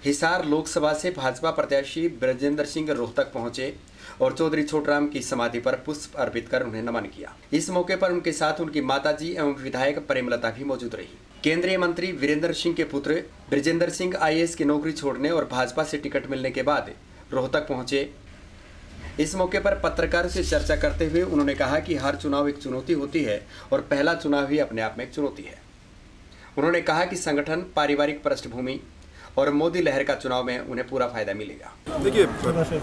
हिसार लोकसभा से भाजपा प्रत्याशी ब्रजेंद्र सिंह रोहतक पहुंचे और चौधरी छोटराम की समाधि पर पुष्प अर्पित कर उन्हें नमन किया। इस मौके पर उनके साथ उनकी माताजी एवं विधायक प्रेमलता भी मौजूद रही। केंद्रीय मंत्री वीरेंद्र सिंह के पुत्र ब्रजेंद्र सिंह IAS की नौकरी छोड़ने और भाजपा से टिकट मिलने के बाद रोहतक पहुंचे। इस मौके पर पत्रकारों से चर्चा करते हुए उन्होंने कहा कि हर चुनाव एक चुनौती होती है और पहला चुनाव ही अपने आप में एक चुनौती है। उन्होंने कहा कि संगठन, पारिवारिक पृष्ठभूमि और मोदी लहर का चुनाव में उन्हें पूरा फायदा मिलेगा। देखिए,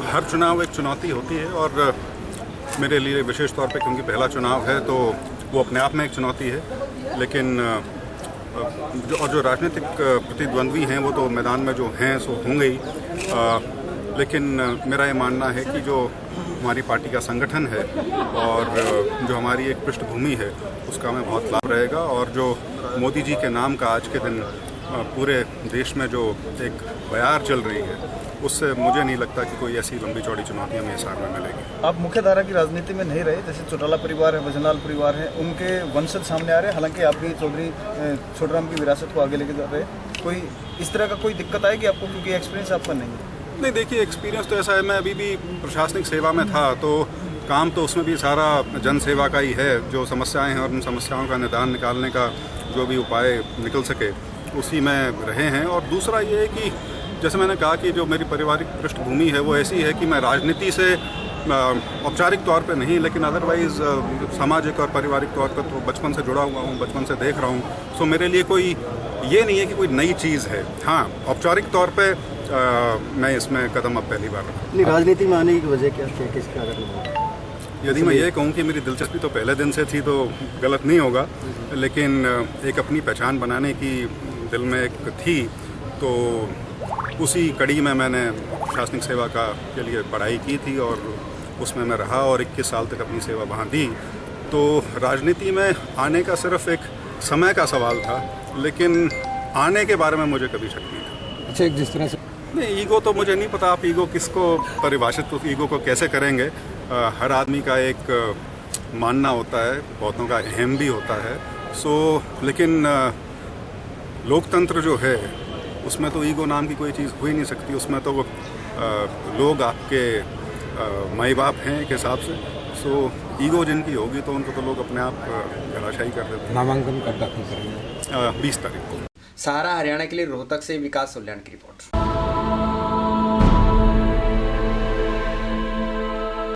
हर चुनाव एक चुनौती होती है और मेरे लिए विशेष तौर पे क्योंकि पहला चुनाव है तो वो अपने आप में एक चुनौती है। लेकिन जो राजनीतिक प्रतिद्वंद्वी हैं वो तो मैदान में जो हैं सो होंगे ही। लेकिन मेरा ये मानना है कि जो हमारी पार्टी का संगठन है और जो हमारी एक पृष्ठभूमि है उसका हमें बहुत लाभ रहेगा। और जो मोदी जी के नाम का आज के दिन पूरे देश में जो एक बयार चल रही है उससे मुझे नहीं लगता कि कोई ऐसी लंबी चौड़ी चुनौती हमें हिसार में मिलेगी। आप मुख्य धारा की राजनीति में नहीं रहे, जैसे चौटाला परिवार है, भजनलाल परिवार है, उनके वंशज सामने आ रहे हैं। हालांकि आप भी चौधरी छोटराम की विरासत को आगे लेके जा रहे हैं। कोई इस तरह का कोई दिक्कत आएगी आपको, क्योंकि एक्सपीरियंस आपका नहीं है? नहीं, देखिए, एक्सपीरियंस तो ऐसा है, मैं अभी भी प्रशासनिक सेवा में था तो काम तो उसमें भी सारा जन सेवा का ही है। जो समस्याएं हैं और उन समस्याओं का निदान निकालने का जो भी उपाय निकल सके उसी में रहे हैं। और दूसरा ये है कि जैसे मैंने कहा कि जो मेरी पारिवारिक पृष्ठभूमि है वो ऐसी है कि मैं राजनीति से औपचारिक तौर पे नहीं लेकिन अदरवाइज़ सामाजिक और पारिवारिक तौर पर तो बचपन से जुड़ा हुआ हूँ, बचपन से देख रहा हूँ। सो मेरे लिए कोई ये नहीं है कि कोई नई चीज़ है। हाँ, औपचारिक तौर पे मैं इसमें कदम अब पहली बार रखा। राजनीति में आने की वजह क्या है, किसके आधार पर? यदि मैं ये कहूँ कि मेरी दिलचस्पी तो पहले दिन से थी तो गलत नहीं होगा, लेकिन एक अपनी पहचान बनाने की दिल में एक थी तो उसी कड़ी में मैंने प्रशासनिक सेवा के लिए पढ़ाई की थी और उसमें मैं रहा और 21 साल तक अपनी सेवा वहाँ दी। तो राजनीति में आने का सिर्फ एक समय का सवाल था, लेकिन आने के बारे में मुझे कभी शक नहीं था। अच्छा, जिस तरह से नहीं, ईगो तो मुझे नहीं पता आप ईगो किसको परिभाषित, तो ईगो को कैसे करेंगे। हर आदमी का एक मानना होता है, बहुतों का अहम भी होता है। लेकिन लोकतंत्र जो है उसमें तो ईगो नाम की कोई चीज़ हो ही नहीं सकती। उसमें तो वो लोग आपके माई बाप हैं एक हिसाब से। ईगो जिनकी होगी तो उनको तो लोग अपने आप धराशायी कर देते हैं। नामांकन कब दाखिल करेंगे? 20 तारीख को। सहारा हरियाणा के लिए रोहतक से विकास सोल्यान की रिपोर्ट।